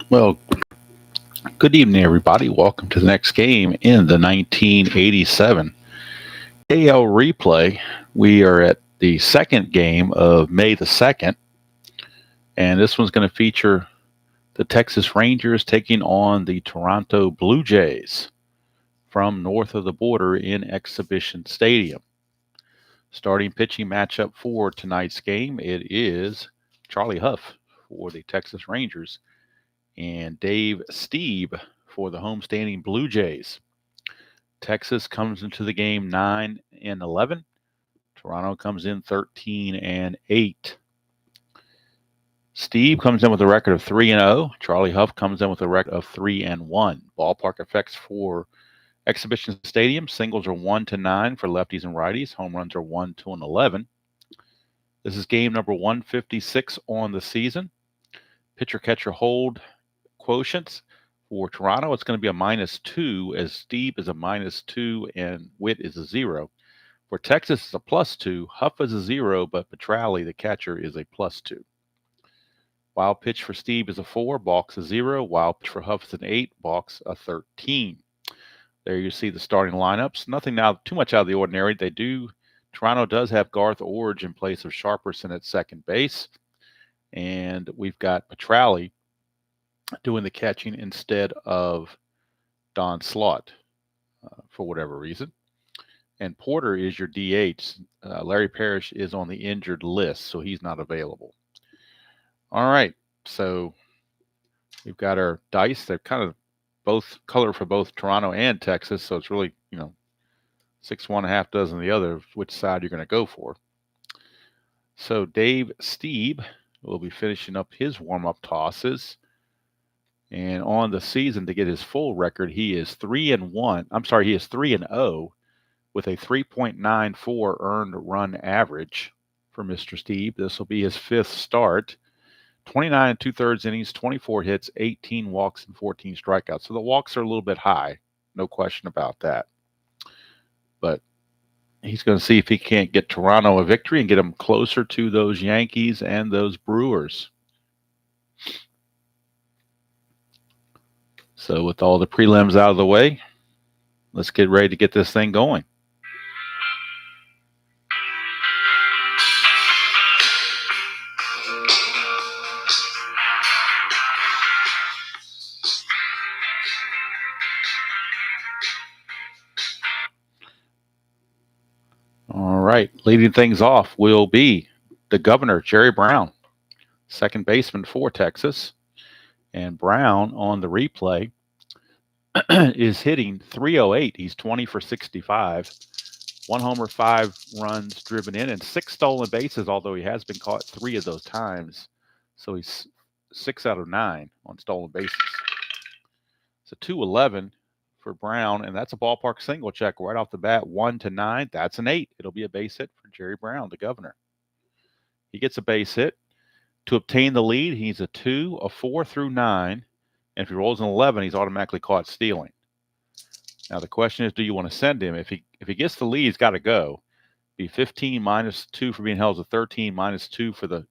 Well, good evening, everybody. Welcome to the next game in the 1987 AL replay. We are at the second game of May the 2nd, and this one's going to feature the Texas Rangers taking on the Toronto Blue Jays from north of the border in Exhibition Stadium. Starting pitching matchup for tonight's game, it is Charlie Hough for the Texas Rangers and Dave Stieb for the homestanding Blue Jays. Texas comes into the game 9-11. Toronto comes in 13-8. Steve comes in with a record of 3-0. Charlie Hough comes in with a record of 3-1. Ballpark effects for Exhibition Stadium: singles are 1-9 for lefties and righties. Home runs are 1-11. This is game number 156 on the season. Pitcher catcher hold quotients for Toronto, it's going to be a -2, as Steve is a -2 and Witt is a 0. For Texas, it's a +2. Hough is a 0, but Petrali, the catcher, is a +2. Wild pitch for Steve is a 4, balks a 0. Wild pitch for Hough is an 8, balks a 13. There you see the starting lineups. Nothing now too much out of the ordinary. Toronto does have Garth Orge in place of Sharperson at second base. And we've got Petrali doing the catching instead of Don Slaught for whatever reason. And Porter is your DH. Larry Parrish is on the injured list, so he's not available. All right, so we've got our dice. They're kind of both color for both Toronto and Texas, so it's really, 6 1, a half dozen the other, which side you're going to go for. So Dave Stieb will be finishing up his warm-up tosses. And on the season, to get his full record, he is 3-1. I'm sorry, he is 3-0 with a 3.94 earned run average for Mr. Steve. This will be his fifth start. 29 2/3 innings, 24 hits, 18 walks, and 14 strikeouts. So the walks are a little bit high, no question about that. But he's going to see if he can't get Toronto a victory and get them closer to those Yankees and those Brewers. So with all the prelims out of the way, let's get ready to get this thing going. All right, leading things off will be the governor, Jerry Brown, second baseman for Texas. And Brown on the replay is hitting .308. He's 20 for 65. 1 homer, 5 runs driven in, and 6 stolen bases, although he has been caught 3 of those times. So he's 6 out of 9 on stolen bases. So 211 for Brown, and that's a ballpark single check right off the bat. 1-9, that's an 8. It'll be a base hit for Jerry Brown, the governor. He gets a base hit. To obtain the lead, he's a 2, a 4 through 9, and if he rolls an 11, he's automatically caught stealing. Now the question is, do you want to send him? If he gets the lead, he's got to go. Be 15 -2 for being held, to 13 -2 for the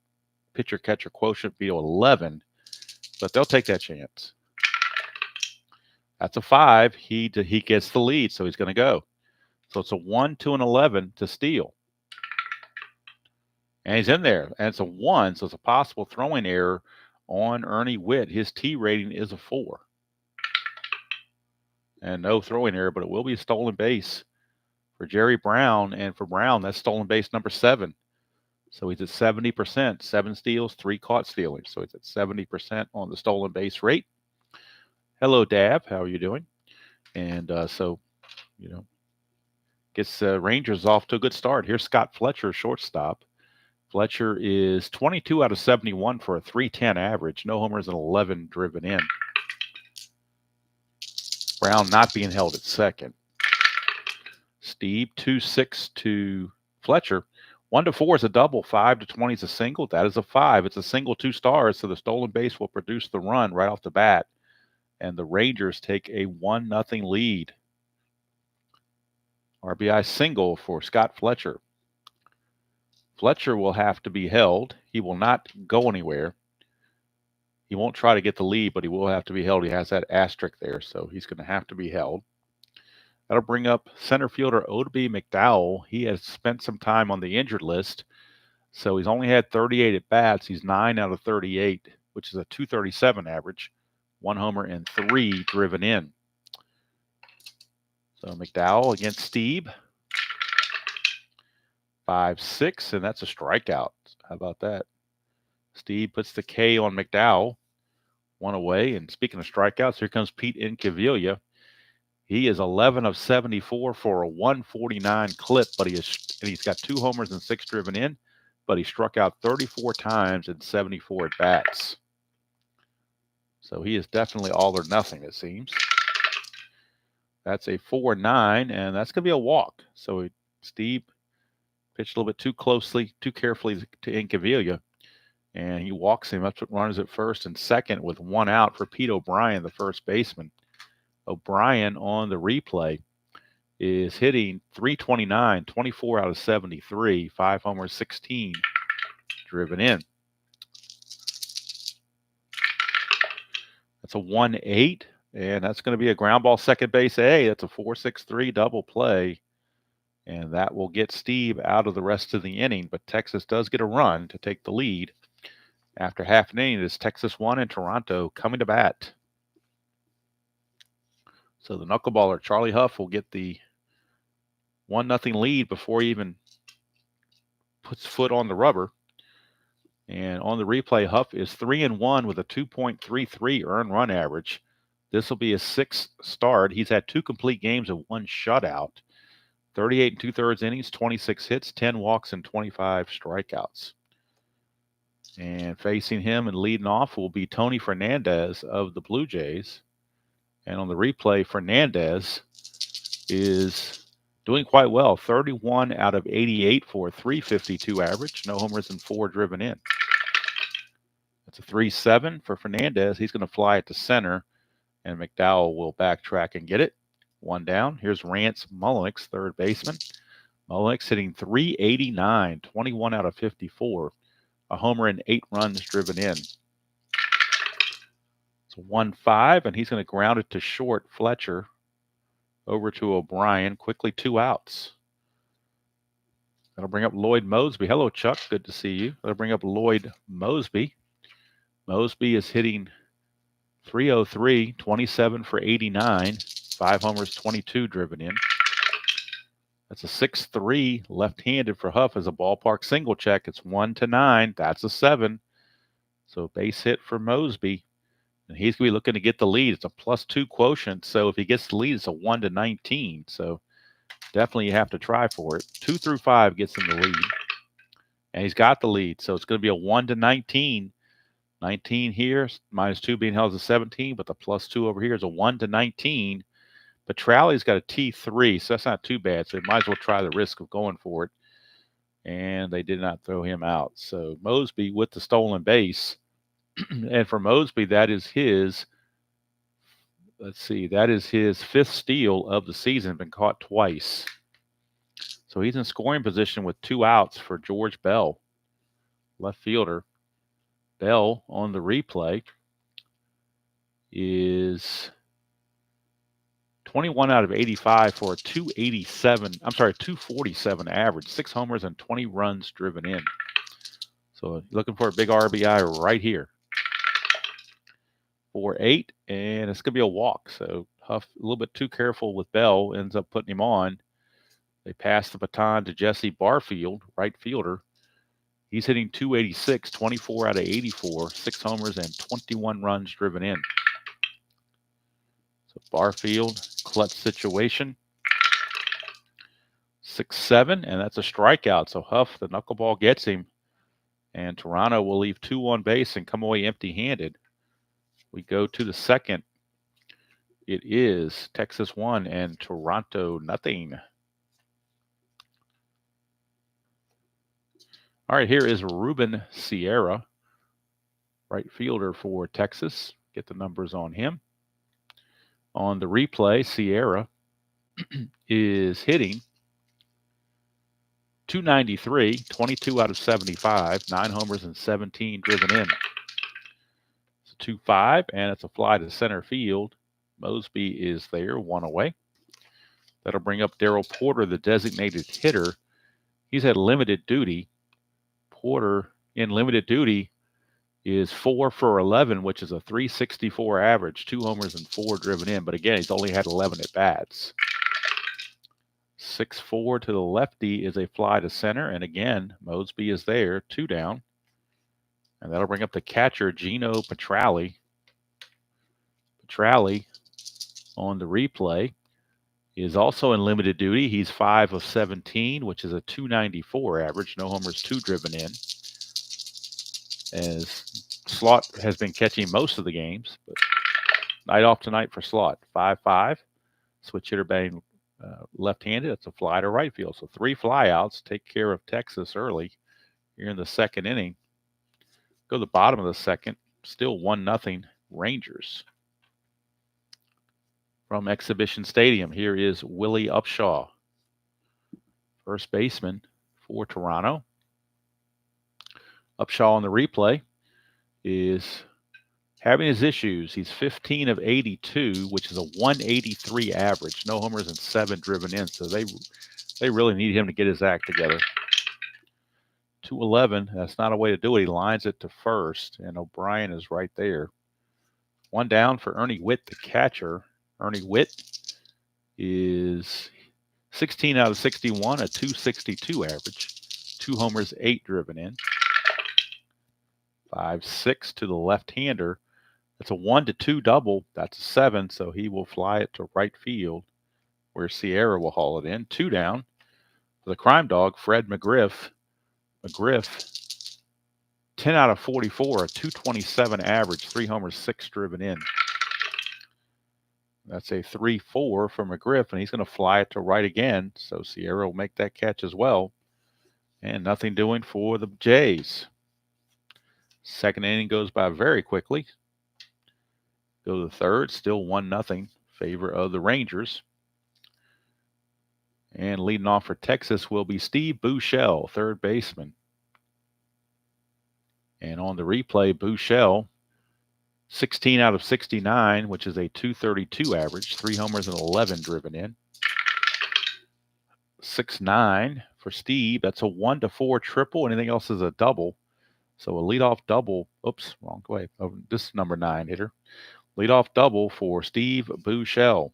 pitcher catcher quotient, be 11. But they'll take that chance. That's a 5. He gets the lead, so he's going to go. So it's a 1, 2, and 11 to steal. And he's in there, and it's a 1, so it's a possible throwing error on Ernie Witt. His T rating is a 4. And no throwing error, but it will be a stolen base for Jerry Brown. And for Brown, that's stolen base number 7. So he's at 70%, 7 steals, 3 caught stealing. So he's at 70% on the stolen base rate. Hello, Dab. How are you doing? And gets Rangers off to a good start. Here's Scott Fletcher, shortstop. Fletcher is 22 out of 71 for a .310 average. No homers and 11 driven in. Brown not being held at second. Steve, 2-6 to Fletcher. 1-4 is a double. 5-20 is a single. That is a 5. It's a single, 2 stars, so the stolen base will produce the run right off the bat. And the Rangers take a 1-0 lead. RBI single for Scott Fletcher. Fletcher will have to be held. He will not go anywhere. He won't try to get the lead, but he will have to be held. He has that asterisk there, so he's going to have to be held. That'll bring up center fielder Odeby McDowell. He has spent some time on the injured list, so he's only had 38 at bats. He's 9 out of 38, which is a 237 average, 1 homer and 3 driven in. So McDowell against Stieb, 5-6, and that's a strikeout. How about that? Stieb puts the K on McDowell, 1 away. And speaking of strikeouts, here comes Pete Incaviglia. He is 11 of 74 for a 149 clip, but he's got 2 homers and 6 driven in, but he struck out 34 times in 74 at bats. So he is definitely all or nothing, it seems. That's a 4-9, and that's going to be a walk. So Steve pitched a little bit too carefully to Incaviglia, and he walks him. That's what runners at first and second with 1 out for Pete O'Brien, the first baseman. O'Brien on the replay is hitting .329, 24 out of 73, 5 homers, 16 driven in. That's a 1-8, and that's going to be a ground ball second base A. That's a 4-6-3 double play, and that will get Steve out of the rest of the inning. But Texas does get a run to take the lead. After half an inning, it is Texas 1 and Toronto coming to bat. So the knuckleballer Charlie Hough will get the 1-0 lead before he even puts foot on the rubber. And on the replay, Hough is 3-1 with a 2.33 earned run average. This will be his 6th start. He's had 2 complete games and 1 shutout. 38 2/3 innings, 26 hits, 10 walks, and 25 strikeouts. And facing him and leading off will be Tony Fernandez of the Blue Jays. And on the replay, Fernandez is doing quite well. 31 out of 88 for a 352 average. No homers and 4 driven in. That's a 3-7 for Fernandez. He's going to fly it to center, and McDowell will backtrack and get it. 1 down. Here's Rance Mullenix, third baseman. Mullenix hitting .389, 21 out of 54. A homer and 8 runs driven in. It's a 1-5, and he's going to ground it to short. Fletcher over to O'Brien. Quickly 2 outs. That'll bring up Lloyd Mosby. Hello, Chuck. Good to see you. That'll bring up Lloyd Mosby. Mosby is hitting .303, 27 for 89, 5 homers, 22 driven in. That's a 6-3 left-handed for Hough as a ballpark single check. It's 1-9. That's a 7. So base hit for Mosby. And he's going to be looking to get the lead. It's a +2 quotient. So if he gets the lead, it's a 1-19. So definitely you have to try for it. 2 through 5 gets him the lead. And he's got the lead. So it's going to be a 1-19. 19 here, -2 being held as a 17, but the +2 over here is a 1-19. Petrali's got a T3, so that's not too bad. So they might as well try the risk of going for it. And they did not throw him out. So Mosby with the stolen base. And for Mosby, that is his, that is his 5th steal of the season, been caught twice. So he's in scoring position with 2 outs for George Bell, left fielder. Bell on the replay is 21 out of 85 for a 247 average, 6 homers and 20 runs driven in. So looking for a big RBI right here. 4-8, and it's going to be a walk. So Hough a little bit too careful with Bell, ends up putting him on. They pass the baton to Jesse Barfield, right fielder. He's hitting .286, 24 out of 84, 6 homers and 21 runs driven in. So Barfield, clutch situation. 6-7, and that's a strikeout. So Hough, the knuckleball, gets him. And Toronto will leave 2 on base and come away empty-handed. We go to the second. It is Texas 1 and Toronto nothing. All right, here is Ruben Sierra, right fielder for Texas. Get the numbers on him. On the replay, Sierra is hitting .293, 22 out of 75, 9 homers and 17 driven in. It's a 2-5, and it's a fly to center field. Mosby is there, 1 away. That'll bring up Darryl Porter, the designated hitter. He's had limited duty. Porter in limited duty is 4 for 11, which is a 364 average, 2 homers and 4 driven in. But again, he's only had 11 at bats. 6-4 to the lefty is a fly to center. And again, Mosby is there, 2 down. And that'll bring up the catcher, Gino Petrali. Petrali on the replay is also in limited duty. He's 5 of 17, which is a 294 average. No homers, 2 driven in. As Slot has been catching most of the games, but night off tonight for Slot. 5-5. Switch hitter batting left-handed. It's a fly to right field. So 3 flyouts take care of Texas early here in the second inning. Go to the bottom of the second. Still 1-0 Rangers. From Exhibition Stadium, here is Willie Upshaw, first baseman for Toronto. Upshaw on the replay is having his issues. He's 15 of 82, which is a 183 average. No homers and 7 driven in. So they really need him to get his act together. 2-11. That's not a way to do it. He lines it to first, and O'Brien is right there. 1 down for Ernie Witt, the catcher. Ernie Witt is 16 out of 61, a 262 average. 2 homers, 8 driven in. 5-6 to the left-hander. It's a 1-2 double. That's a 7, so he will fly it to right field where Sierra will haul it in. 2 down for the crime dog, Fred McGriff. McGriff, 10 out of 44, a 227 average, 3 homers, 6 driven in. That's a 3-4 for McGriff, and he's going to fly it to right again. So Sierra will make that catch as well. And nothing doing for the Jays. Second inning goes by very quickly. Go to the third, still 1-0 favor of the Rangers. And leading off for Texas will be Steve Buechele, third baseman. And on the replay, Buechele, 16 out of 69, which is a 232 average, 3 homers and 11 driven in. 6-9 for Stieb. That's a 1-4 triple. Anything else is a double. So a leadoff double. Oops, wrong way. Oh, this is number 9 hitter. Leadoff double for Steve Buechele.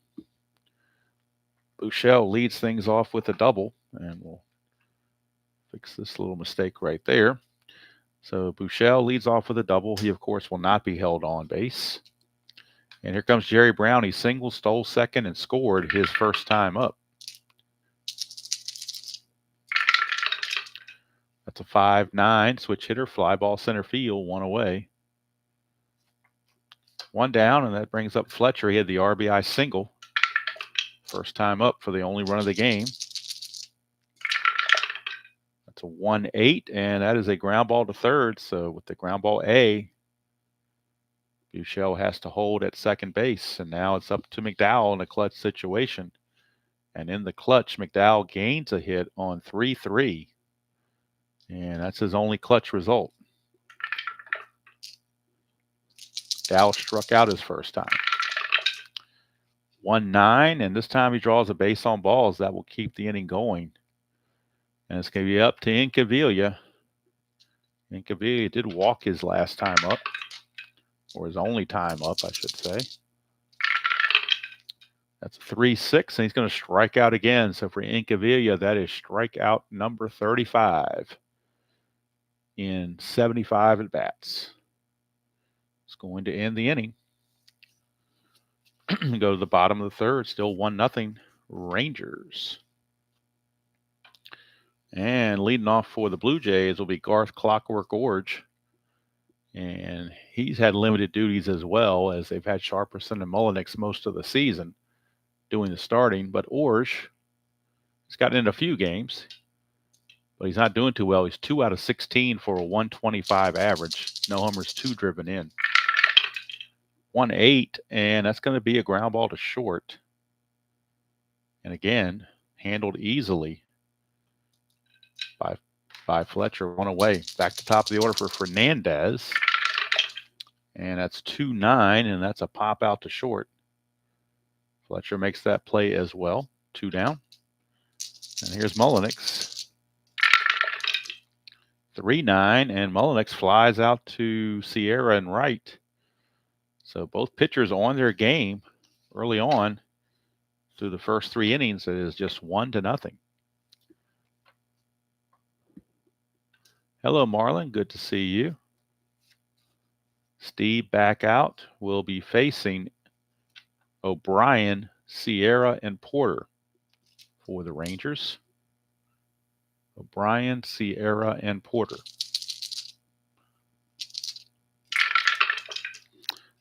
Buechele leads things off with a double, and we'll fix this little mistake right there. So Buechele leads off with a double. He, of course, will not be held on base. And here comes Jerry Brown. He singled, stole second, and scored his first time up. That's a 5-9 switch hitter, fly ball center field, 1 away. 1 down, and that brings up Fletcher. He had the RBI single. First time up for the only run of the game. That's a 1-8, and that is a ground ball to third. So with the ground ball A, Buechele has to hold at second base, and now it's up to McDowell in a clutch situation. And in the clutch, McDowell gains a hit on 3-3, and that's his only clutch result. McDowell struck out his first time. 1-9, and this time he draws a base on balls. That will keep the inning going. And it's going to be up to Incaviglia. Incaviglia did walk his last time up, or his only time up, I should say. That's a 3-6, and he's going to strike out again. So for Incaviglia, that is strikeout number 35 in 75 at-bats. It's going to end the inning. Go to the bottom of the third, still 1-0 Rangers. And leading off for the Blue Jays will be Garth Clockwork Orge. And he's had limited duties as well, as they've had Sharperson and Mullenix most of the season doing the starting. But Orge has gotten in a few games, but he's not doing too well. He's 2 out of 16 for a 125 average. No homers, 2 driven in. 1-8, and that's going to be a ground ball to short. And again, handled easily by Fletcher. 1 away. Back to top of the order for Fernandez. And that's 2-9, and that's a pop out to short. Fletcher makes that play as well. 2 down. And here's Mullenix. 3-9, and Mullenix flies out to Sierra and right. So both pitchers on their game early on through the first 3 innings. It is just 1-0. Hello, Marlon. Good to see you. Stieb back out. Will be facing O'Brien, Sierra, and Porter for the Rangers. O'Brien, Sierra, and Porter.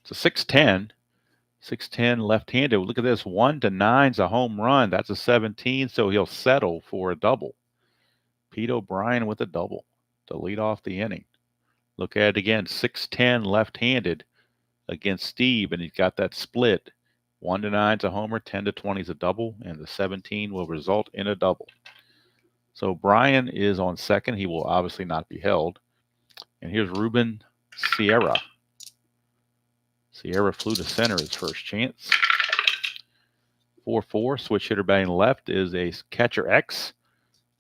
It's a 6-10. 6-10 left-handed. Look at this. 1-9's a home run. That's a 17, so he'll settle for a double. Pete O'Brien with a double to lead off the inning. Look at it again. 6-10 left-handed against Stieb, and he's got that split. 1-9's a homer, 10-20's a double, and the 17 will result in a double. So Brian is on second. He will obviously not be held. And here's Ruben Sierra. Sierra flew to center his first chance. 4-4, switch hitter batting left is a catcher X,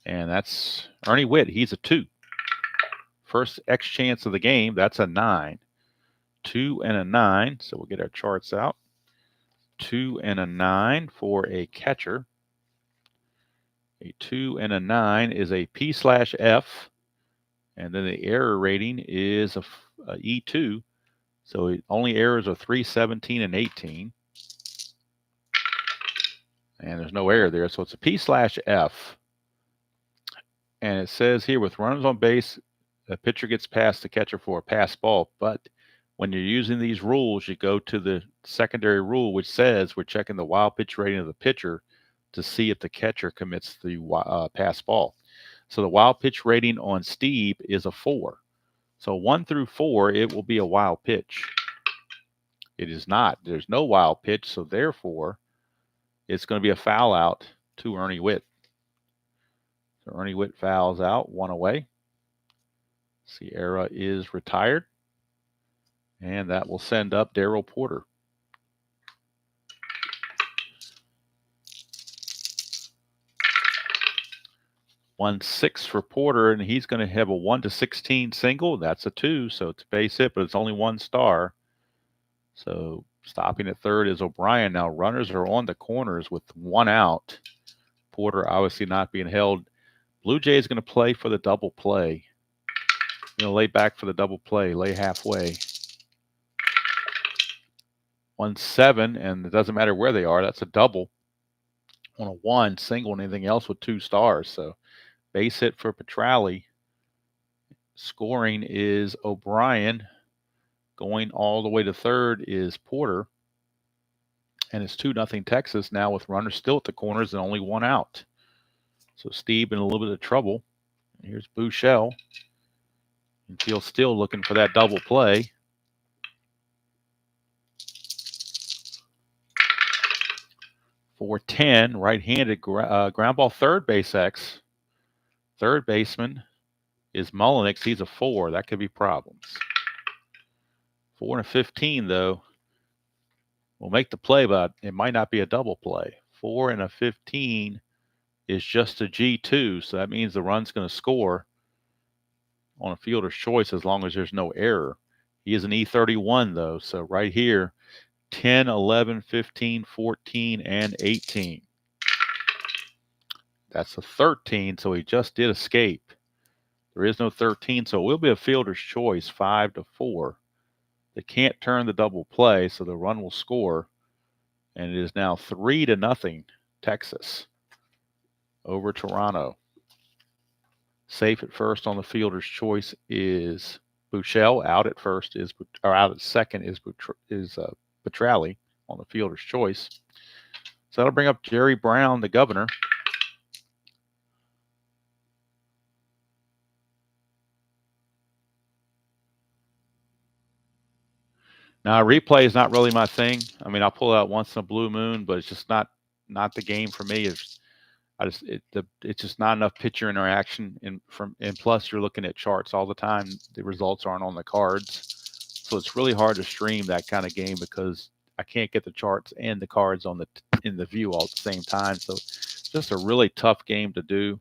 and that's Ernie Witt. He's a 2. First X chance of the game, that's a 9. 2 and a 9, so we'll get our charts out. 2 and a 9 for a catcher. A 2 and a 9 is a P/F, and then the error rating is a E2. So only errors are 3, 17, and 18. And there's no error there, so it's a P/F. And it says here, with runners on base, the pitcher gets past the catcher for a pass ball. But when you're using these rules, you go to the secondary rule, which says we're checking the wild pitch rating of the pitcher to see if the catcher commits the pass ball. So the wild pitch rating on Stieb is a 4. So 1 through 4, it will be a wild pitch. It is not. There's no wild pitch, so therefore it's going to be a foul out to Ernie Witt. So Ernie Witt fouls out, 1 away. Sierra is retired, and that will send up Darryl Porter. 1-6 for Porter, and he's going to have a 1-16 single. That's a 2, so it's a base hit, but it's only 1 star. So stopping at third is O'Brien. Now runners are on the corners with 1 out. Porter obviously not being held. Blue Jays going to play for the double play. Going to lay back for the double play, lay halfway. 1-7, and it doesn't matter where they are. That's a double on a 1, single, and anything else with 2 stars. So base hit for Petrali. Scoring is O'Brien. Going all the way to third is Porter. And it's 2-0 Texas now with runners still at the corners and only 1 out. So Stieb in a little bit of trouble. Here's Buechele. And Field still looking for that double play. .410, right-handed ground ball, third base X. Third baseman is Mullenix. He's a 4. That could be problems. 4 and a 15, though, will make the play, but it might not be a double play. 4 and a 15 is just a G2, so that means the run's going to score on a fielder's choice as long as there's no error. He is an E31, though, so right here, 10, 11, 15, 14, and 18. That's a 13, so he just did escape. There is no 13, so it will be a fielder's choice, 5-4. They can't turn the double play, so the run will score. And it is now 3-0 Texas over Toronto. Safe at first on the fielder's choice is Buechele. Out at first is, or out at second is Petrali on the fielder's choice. So that'll bring up Jerry Brown, the governor. Now, replay is not really my thing. I mean, I'll pull it out once in a blue moon, but it's just not the game for me. It's just not enough pitcher interaction, and plus you're looking at charts all the time. The results aren't on the cards, So it's really hard to stream that kind of game because I can't get the charts and the cards on in the view all at the same time. So just a really tough game to do.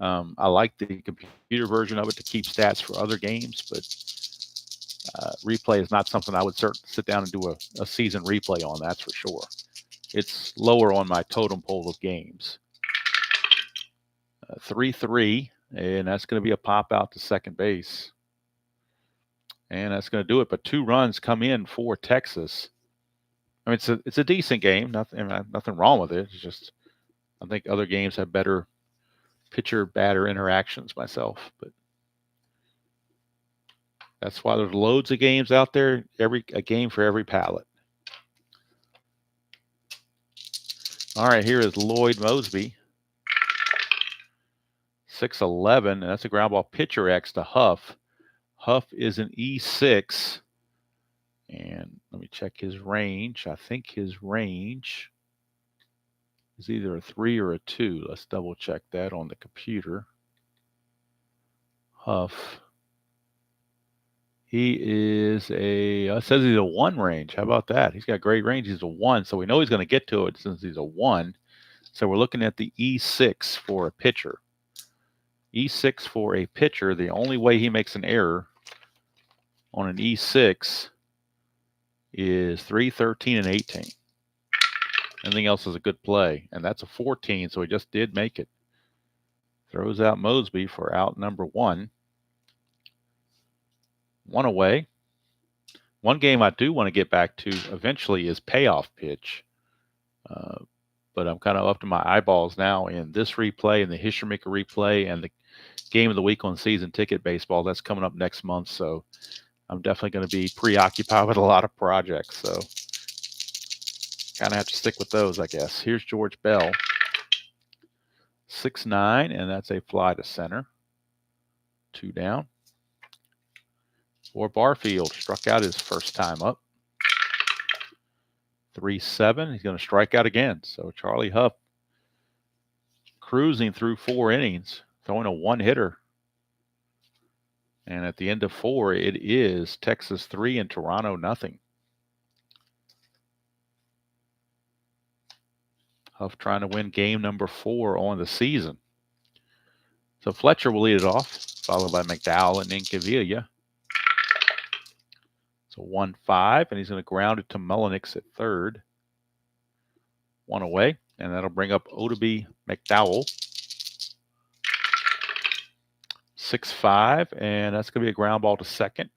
I like the computer version of it to keep stats for other games, but replay is not something I would sit down and do a season replay on, that's for sure. It's lower on my totem pole of games. 3-3, and that's going to be a pop out to second base. And that's going to do it, but 2 runs come in for Texas. I mean, it's a decent game. Nothing wrong with it. It's just I think other games have better pitcher-batter interactions myself, but that's why there's loads of games out there, a game for every palette. All right, here is Lloyd Mosby. 6'11", and that's a ground ball pitcher X to Hough. Hough is an E6, and let me check his range. I think his range is either a 3 or a 2. Let's double check that on the computer. Hough. He is it says he's a 1 range. How about that? He's got great range. He's a 1, so we know he's going to get to it since he's a 1. So we're looking at the E6 for a pitcher. E6 for a pitcher, the only way he makes an error on an E6 is 3, 13, and 18. Anything else is a good play, and that's a 14, so he just did make it. Throws out Mosby for out number 1. 1 away. One game I do want to get back to eventually is payoff pitch, but I'm kind of up to my eyeballs now in this replay and the History Maker replay and the Game of the Week on Season Ticket Baseball. That's coming up next month, so I'm definitely going to be preoccupied with a lot of projects, so kind of have to stick with those, I guess. Here's George Bell. 6'9", and that's a fly to center. 2 down. For Barfield, struck out his first time up. 3-7. He's going to strike out again. So Charlie Hough cruising through 4 innings, throwing a 1-hitter. And at the end of 4, it is Texas 3 and Toronto nothing. Hough trying to win game number 4 on the season. So Fletcher will lead it off, followed by McDowell and Incaviglia. So 1-5, and he's going to ground it to Mullenix at third. 1 away, and that'll bring up Odeby McDowell. 6-5, and that's going to be a ground ball to second.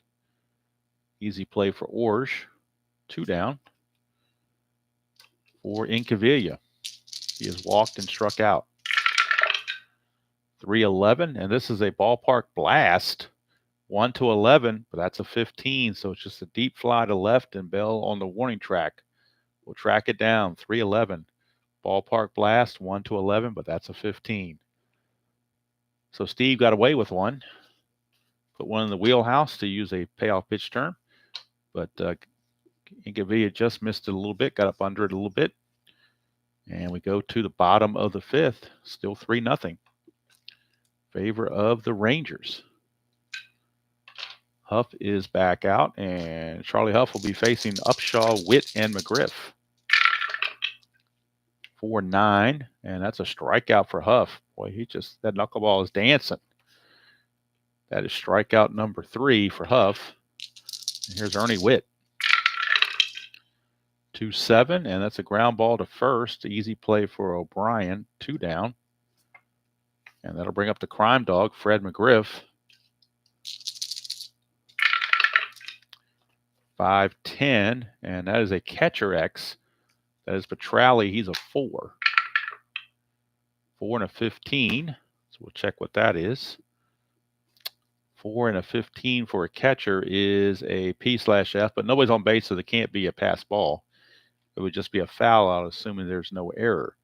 Easy play for Orge. 2 down. For Incaviglia. He has walked and struck out. 3-11, and this is a ballpark blast. 1-11, but that's a 15, so it's just a deep fly to left, and Bell on the warning track. We'll track it down. 3-11. Ballpark blast, 1-11, but that's a 15. So Steve got away with one. Put one in the wheelhouse to use a payoff pitch term, but Incaviglia just missed it a little bit, got up under it a little bit. And we go to the bottom of the 5th, still 3-0. Favor of the Rangers. Hough is back out, and Charlie Hough will be facing Upshaw, Witt, and McGriff. 4-9, and that's a strikeout for Hough. Boy, that knuckleball is dancing. That is strikeout number 3 for Hough. And here's Ernie Witt. 2-7, and that's a ground ball to first. Easy play for O'Brien. 2 down. And that'll bring up the crime dog, Fred McGriff. 5-10, and that is a catcher X. That is Petrali. He's a 4. 4 and a 15. So we'll check what that is. 4 and a 15 for a catcher is a P/F, but nobody's on base, so there can't be a pass ball. It would just be a foul out, assuming there's no error.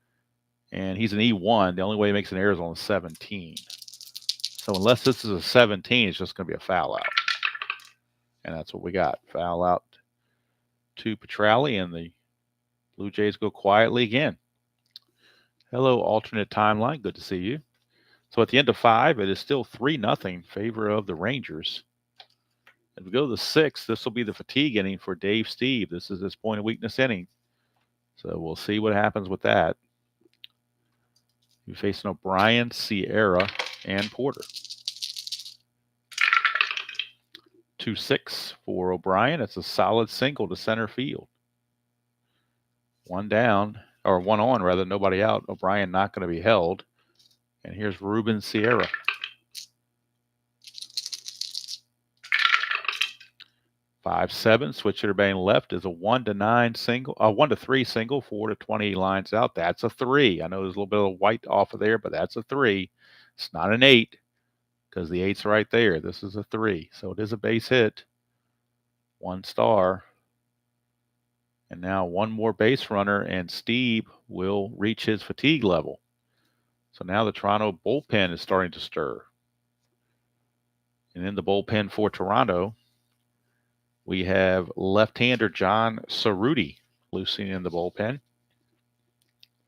And he's an E1. The only way he makes an error is on 17. So unless this is a 17, it's just going to be a foul out. And that's what we got. Foul out to Petrali, and the Blue Jays go quietly again. Hello, alternate timeline. Good to see you. So at the end of 5, it is still 3-0 favor of the Rangers. If we go to the 6th, this will be the fatigue inning for Dave Stieb. This is his point of weakness inning. So we'll see what happens with that. We're facing O'Brien, Sierra, and Porter. 2-6 for O'Brien. It's a solid single to center field. One down, or one on rather, nobody out. O'Brien not going to be held. And here's Ruben Sierra. 5-7. Switch hitter batting left is a 1-9 single, 1-3 single, 4-20 lines out. That's a 3. I know there's a little bit of white off of there, but that's a 3. It's not an 8 because the 8's right there. This is a 3. So it is a base hit. 1 star. And now one more base runner, and Stieb will reach his fatigue level. So now the Toronto bullpen is starting to stir. And in the bullpen for Toronto, we have left-hander John Cerruti loosing in the bullpen.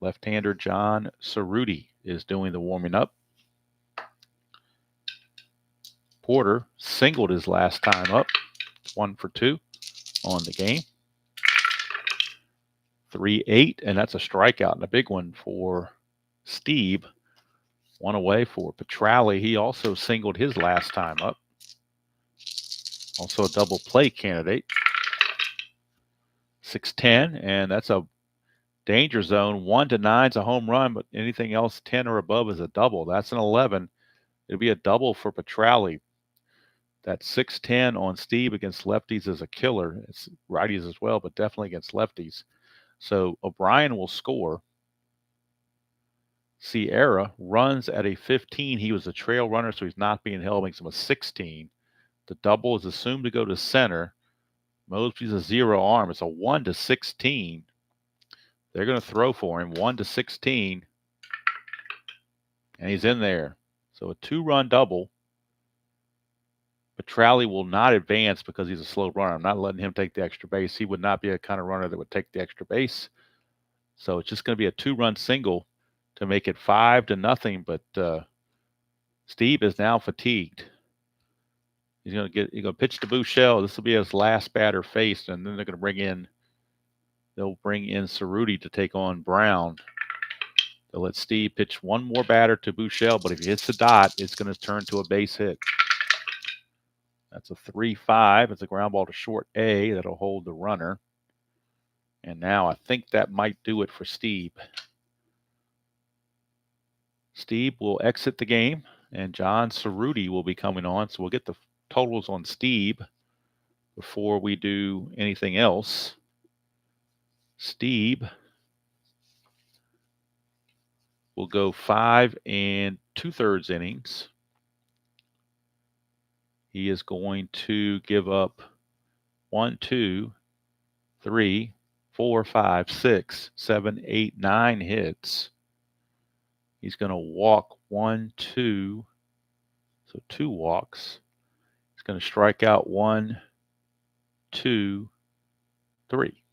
Left-hander John Cerruti is doing the warming up. Porter singled his last time up. 1 for 2 on the game. 3-8, and that's a strikeout and a big one for Stieb. 1 away for Petrali. He also singled his last time up. Also a double play candidate. 6-10, and that's a danger zone. 1-9 is a home run, but anything else 10 or above is a double. That's an 11. It'll be a double for Petrali. That 6-10 on Stieb against lefties is a killer. It's righties as well, but definitely against lefties. So O'Brien will score. Sierra runs at a 15. He was a trail runner, so he's not being held. Makes him a 16. The double is assumed to go to center. Mosby's a 0 arm. It's a 1-16. They're going to throw for him. 1-16. And he's in there. So a 2-run double. Petrali will not advance because he's a slow runner. I'm not letting him take the extra base. He would not be a kind of runner that would take the extra base. So it's just going to be a 2-run single to make it 5-0. But Stieb is now fatigued. He's going to pitch to Buechele. This will be his last batter faced, and then they'll bring in Cerruti to take on Brown. They'll let Stieb pitch one more batter to Buechele, but if he hits the dot, it's going to turn to a base hit. That's a 3-5. It's a ground ball to short A that'll hold the runner. And now I think that might do it for Stieb. Stieb will exit the game, and John Cerruti will be coming on. So we'll get the totals on Stieb before we do anything else. Stieb will go 5 2/3 innings. He is going to give up 1, 2, 3, 4, 5, 6, 7, 8, 9 hits. He's going to walk 1, 2, so 2 walks. He's going to strike out 1, 2, 3.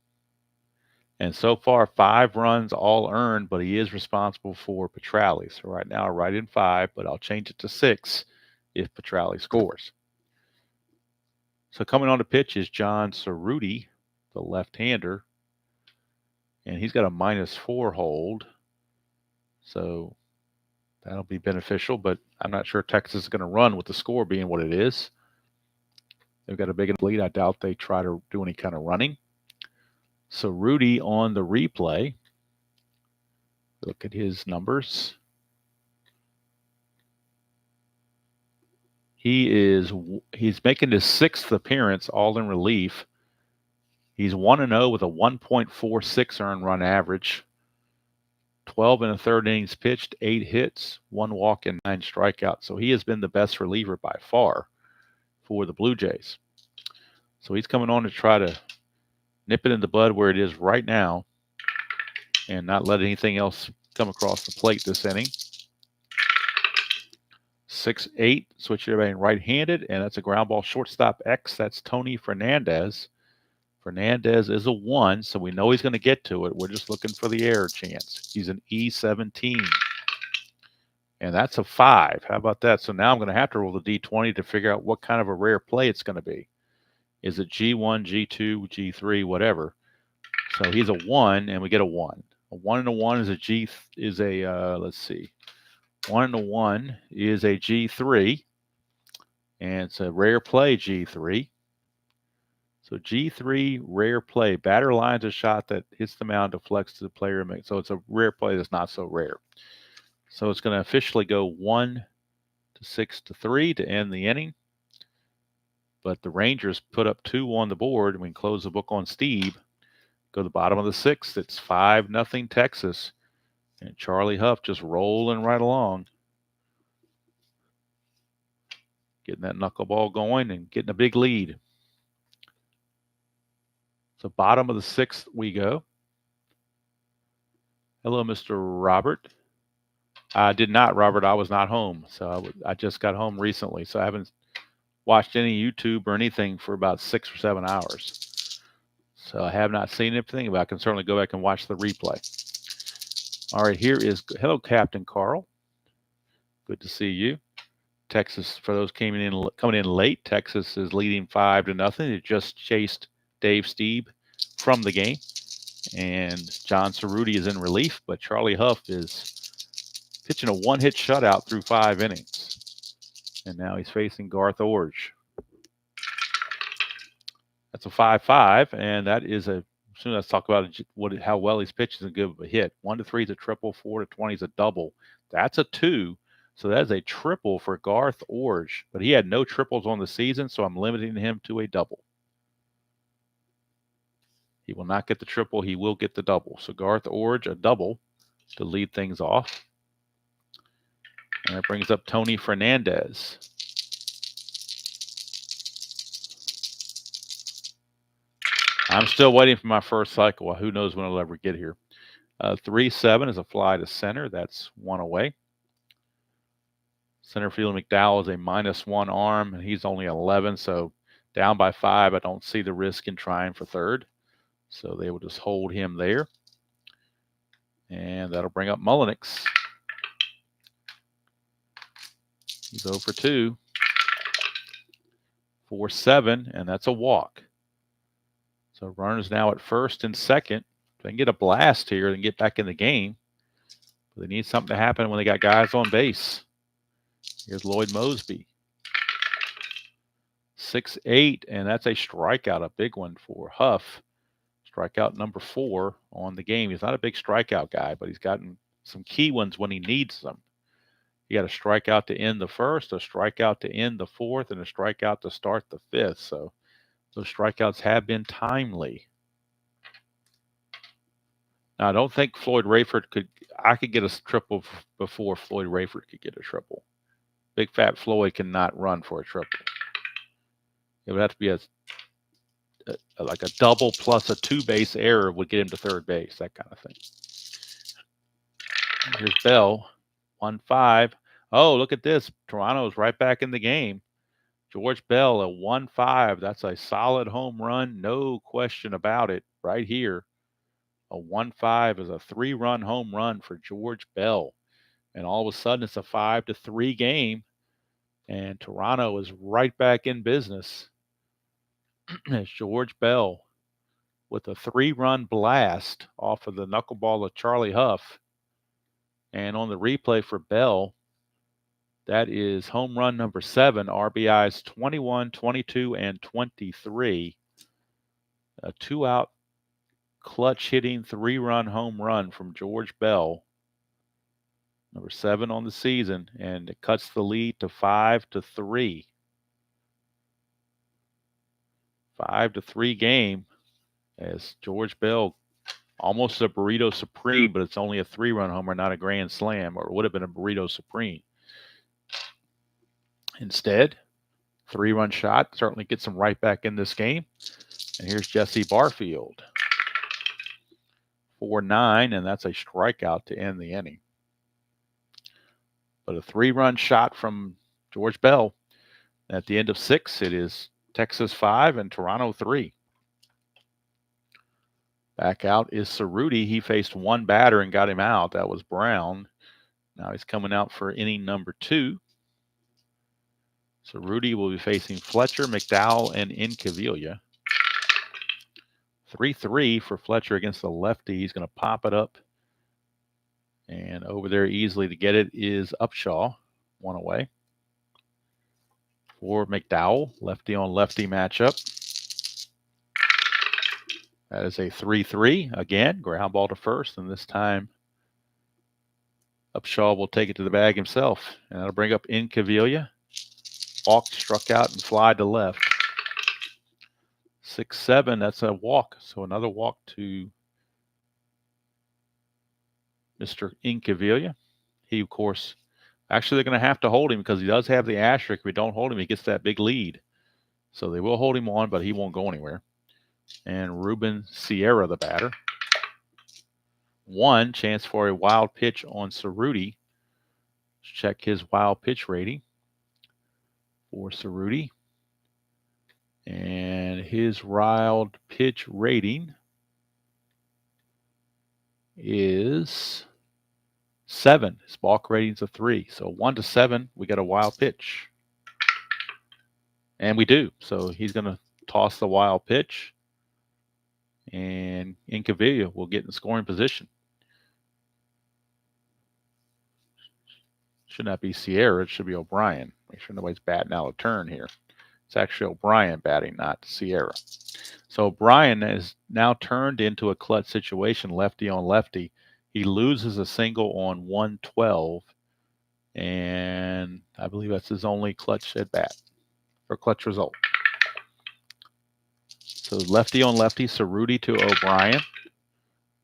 And so far, 5 runs all earned, but he is responsible for Petrali. So right now, I write in 5, but I'll change it to 6 if Petrali scores. So coming on to pitch is John Cerruti, the left-hander. And he's got a -4 hold. So that'll be beneficial, but I'm not sure Texas is going to run with the score being what it is. They've got a big lead. I doubt they try to do any kind of running. Cerruti on the replay. Look at his numbers. He's making his 6th appearance, all in relief. He's 1-0 with a 1.46 earned run average. 12 1/3 innings pitched, 8 hits, 1 walk, and 9 strikeouts. So he has been the best reliever by far for the Blue Jays. So he's coming on to try to nip it in the bud where it is right now and not let anything else come across the plate this inning. 6-8, switch hitter batting right-handed, and that's a ground ball shortstop X. That's Tony Fernandez. Fernandez is a 1, so we know he's going to get to it. We're just looking for the error chance. He's an E17. And that's a 5. How about that? So now I'm going to have to roll the D20 to figure out what kind of a rare play it's going to be. is it G1, G2, G3, whatever. So he's a 1, and we get a 1. A 1 and a 1 is a let's see. 1 and a 1 is a G3, and it's a rare play G3. So G3, rare play. Batter lines a shot that hits the mound, deflects to the player. So it's a rare play that's not so rare. So it's going to officially go 1 to 6 to 3 to end the inning. But the Rangers put up 2 on the board, and we can close the book on Stieb. Go to the bottom of the 6th. It's 5-0 Texas. And Charlie Hough just rolling right along. Getting that knuckleball going and getting a big lead. So bottom of the 6th we go. Hello, Mr. Robert. I did not, Robert. I was not home. So I just got home recently. So I haven't watched any YouTube or anything for about 6 or 7 hours. So I have not seen anything, but I can certainly go back and watch the replay. All right, here is, hello, Captain Carl. Good to see you. Texas, for those coming in late, Texas is leading 5-0. It just chased Dave Stieb from the game. And John Cerruti is in relief, but Charlie Hough is pitching a one-hit shutout through 5 innings. And now he's facing Garth Orge. That's a 5-5, and that is a, soon let's talk about how well he's pitching and give a hit. 1 to 3 is a triple, 4 to 20 is a double. That's a 2. So that is a triple for Garth Orge, but he had no triples on the season, so I'm limiting him to a double. He will not get the triple. He will get the double. So Garth Orge, a double to lead things off. And that brings up Tony Fernandez. I'm still waiting for my first cycle. Who knows when I'll ever get here. 3-7 is a fly to center. That's 1 away. Center fielder McDowell is a -1 arm, and he's only 11, so down by 5. I don't see the risk in trying for third. So they will just hold him there. And that'll bring up Mullenix. He's 0 for 2. 4-7, and that's a walk. So runners now at first and second. If they can get a blast here and get back in the game. But they need something to happen when they got guys on base. Here's Lloyd Mosby. 6-8, and that's a strikeout, a big one for Hough. Strikeout number 4 on the game. He's not a big strikeout guy, but he's gotten some key ones when he needs them. He got a strikeout to end the first, a strikeout to end the 4th, and a strikeout to start the 5th. So those strikeouts have been timely. Now, I don't think Floyd Rayford I could get a triple before Floyd Rayford could get a triple. Big Fat Floyd cannot run for a triple. It would have to be like a double plus a 2-base error would get him to third base, that kind of thing. Here's Bell, 1-5. Oh, look at this. Toronto's right back in the game. George Bell, a 1-5. That's a solid home run, no question about it, right here. A 1-5 is a 3-run home run for George Bell. And all of a sudden, it's a 5-3 game. And Toronto is right back in business. As George Bell with a 3-run blast off of the knuckleball of Charlie Hough. And on the replay for Bell, that is home run number 7, RBIs 21, 22, and 23. A 2-out clutch hitting 3-run home run from George Bell. Number 7 on the season, and it cuts the lead to 5-3. 5-3 game as George Bell, almost a burrito supreme, but it's only a 3-run homer, not a grand slam, or it would have been a burrito supreme. Instead, 3-run shot certainly gets him right back in this game. And here's Jesse Barfield. 4-9, and that's a strikeout to end the inning. But a 3-run shot from George Bell. At the end of 6, it is Texas 5 and Toronto 3. Back out is Cerruti. He faced one batter and got him out. That was Brown. Now he's coming out for inning number 2. Cerruti will be facing Fletcher, McDowell, and Incaviglia. 3-3 for Fletcher against the lefty. He's going to pop it up. And over there easily to get it is Upshaw. One away. For McDowell, lefty on lefty matchup. That is a 3-3. Again, ground ball to first, and this time Upshaw will take it to the bag himself. And that'll bring up Incaviglia. Walk, struck out, and fly to left. 6-7, that's a walk. So another walk to Mr. Incaviglia. He, of course, actually they're going to have to hold him because he does have the asterisk. If we don't hold him, he gets that big lead. So they will hold him on, but he won't go anywhere. And Ruben Sierra, the batter. 1 chance for a wild pitch on Cerruti. Let's check his wild pitch rating for Cerruti. And his wild pitch rating is 7. His balk rating's a 3. So 1 to 7, we got a wild pitch. And we do. So he's going to toss the wild pitch. And Incaviglia will get in scoring position. Should not be Sierra. It should be O'Brien. Make sure nobody's batting out of turn here. It's actually O'Brien batting, not Sierra. So O'Brien is now turned into a clutch situation, lefty on lefty. He loses a single on 112, and I believe that's his only clutch at bat or clutch result. So lefty on lefty, Cerruti to O'Brien.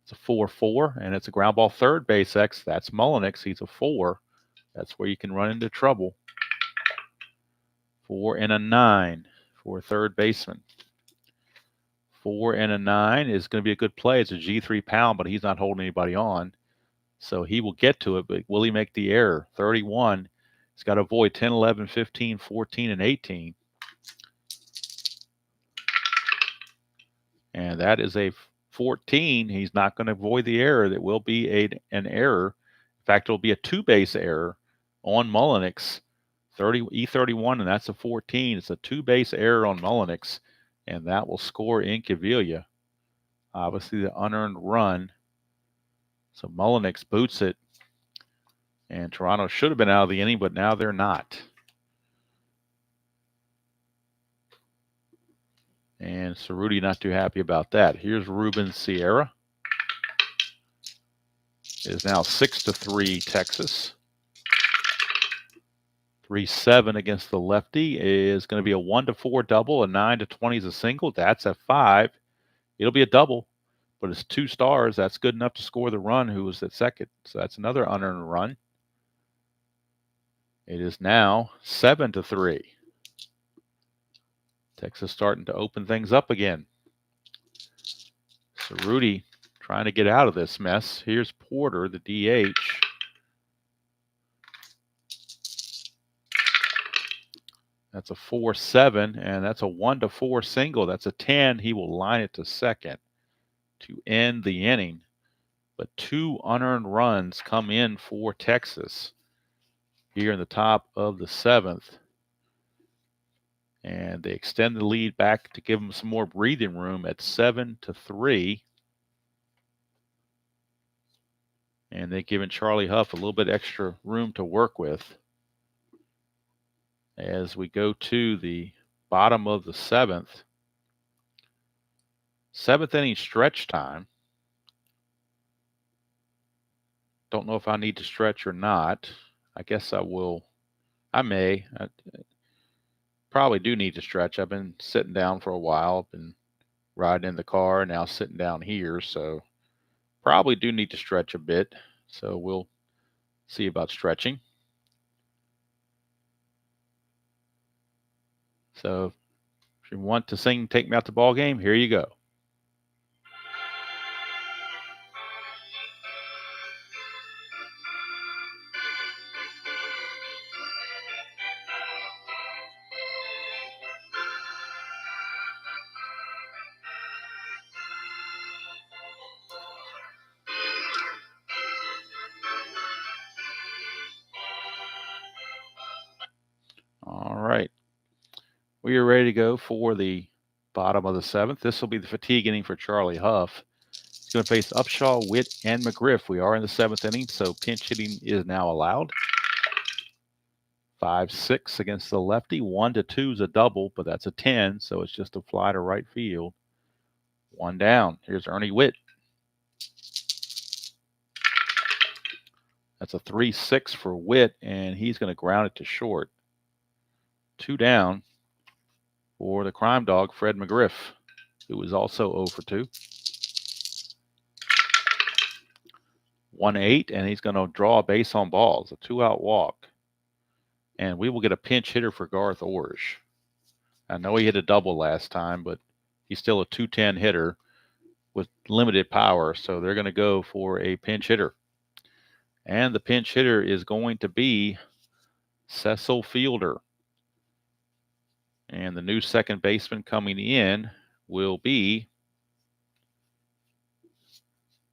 It's a 4-4, and it's a ground ball third base X. That's Mullenix. He's a 4. That's where you can run into trouble. 4 and a 9 for third baseman. 4 and a 9 is going to be a good play. It's a G3 pound, but he's not holding anybody on. So he will get to it, but will he make the error? 31. He's got to avoid 10, 11, 15, 14, and 18. And that is a 14. He's not going to avoid the error. That will be an error. In fact, it will be a 2-base error on Mullenix. E31, and that's a 14. It's a 2-base error on Mullenix, and that will score Incaviglia. Obviously, the unearned run. So Mullenix boots it, and Toronto should have been out of the inning, but now they're not. And Cerruti not too happy about that. Here's Ruben Sierra. It is now 6-3 Texas. 3-7 against the lefty is going to be a 1-4 double. A 9-20 is a single. That's a 5. It'll be a double, but it's 2 stars. That's good enough to score the run who was at second. So that's another unearned run. It is now 7-3. Texas starting to open things up again. Cerruti trying to get out of this mess. Here's Porter, the DH. That's a 4-7, and that's a 1-4 single. That's a 10. He will line it to second to end the inning. But 2 unearned runs come in for Texas here in the top of the 7th. And they extend the lead back to give them some more breathing room at 7-3. And they've given Charlie Hough a little bit extra room to work with. As we go to the bottom of the 7th. 7th inning stretch time. Don't know if I need to stretch or not. I guess I will. I may. I probably do need to stretch. I've been sitting down for a while. I've been riding in the car, now sitting down here. So probably do need to stretch a bit. So we'll see about stretching. So if you want to sing Take Me Out to Ball Game, here you go. All right. We are ready to go for the bottom of the 7th. This will be the fatigue inning for Charlie Hough. He's going to face Upshaw, Witt, and McGriff. We are in the 7th inning, so pinch hitting is now allowed. 5-6 against the lefty. 1-2 is a double, but that's a 10, so it's just a fly to right field. 1 down. Here's Ernie Witt. That's a 3-6 for Witt, and he's going to ground it to short. 2 down for the crime dog, Fred McGriff, who was also 0 for 2. 1-8, and he's going to draw a base on balls, a 2-out walk. And we will get a pinch hitter for Garth Orge. I know he hit a double last time, but he's still a 210 hitter with limited power, so they're going to go for a pinch hitter. And the pinch hitter is going to be Cecil Fielder. And the new second baseman coming in will be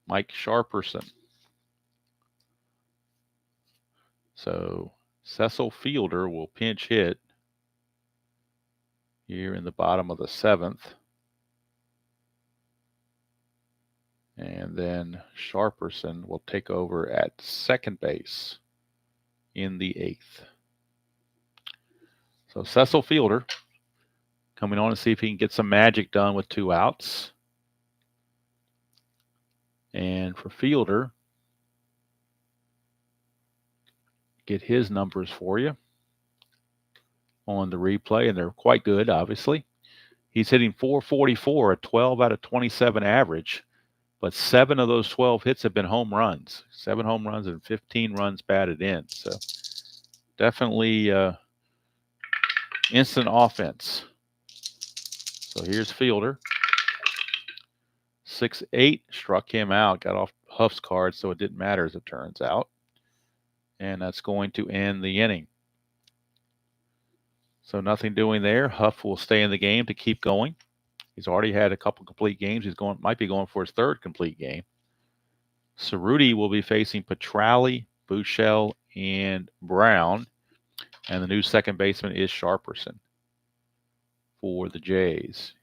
Mike Sharperson. So Cecil Fielder will pinch hit here in the bottom of the 7th. And then Sharperson will take over at second base in the 8th. So Cecil Fielder coming on to see if he can get some magic done with 2 outs. And for Fielder, get his numbers for you on the replay, and they're quite good, obviously. He's hitting .444, a 12 out of 27 average, but 7 of those 12 hits have been home runs. 7 home runs and 15 runs batted in. So definitely instant offense. So here's Fielder. 6-8, struck him out, got off Huff's card, so it didn't matter as it turns out. And that's going to end the inning. So nothing doing there. Hough will stay in the game to keep going. He's already had a couple complete games. Might be going for his 3rd complete game. Cerruti will be facing Petrali, Buechele, and Brown. And the new second baseman is Sharperson for the Jays.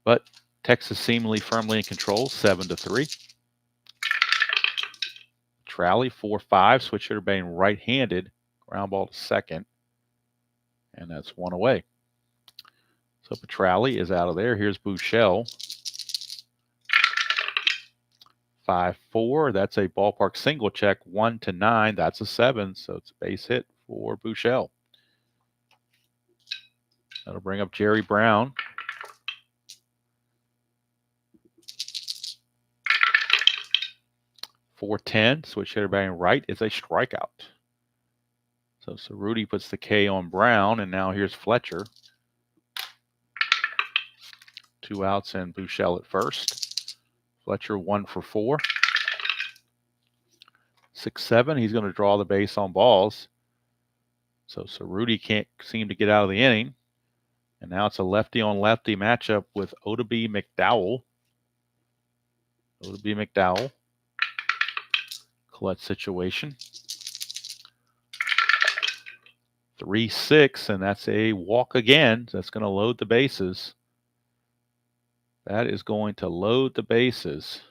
But Texas seemingly firmly in control, 7-3. Petrali, 4-5, switch hitter batting right-handed, ground ball to second. And that's 1 away. So Petrali is out of there. Here's Buechele. 5-4. That's a ballpark single check. 1-9. That's a 7. So it's a base hit for Buechele. That'll bring up Jerry Brown. 4-10. Switch hitter batting right is a strikeout. So Cerruti puts the K on Brown, and now here's Fletcher. 2 outs and Buechele at first. Fletcher 1 for 4. 6-7. He's going to draw the base on balls. So Cerruti can't seem to get out of the inning. And now it's a lefty-on-lefty matchup with Oddibe McDowell. Clutch situation. 3-6, and that's a walk again. So that's going to load the bases. That is going to load the bases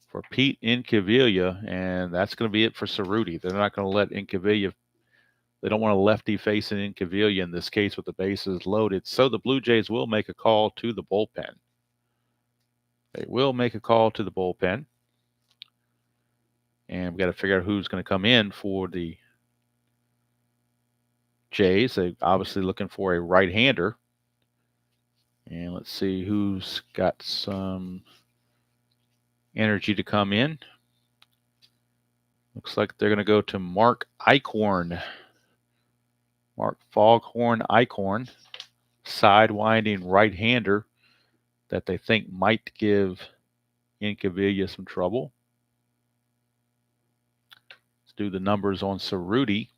for Pete Incaviglia, and that's going to be it for Cerruti. They're not going to let Incaviglia. They don't want a lefty facing Incaviglia in this case with the bases loaded. So the Blue Jays will make a call to the bullpen. They will make a call to the bullpen. And we've got to figure out who's going to come in for the Jays. They're obviously looking for a right-hander. And let's see who's got some energy to come in. Looks like they're going to go to Mark Eichhorn. Mark Foghorn Eichhorn, sidewinding right-hander that they think might give Incaviglia some trouble. Let's do the numbers on Cerruti.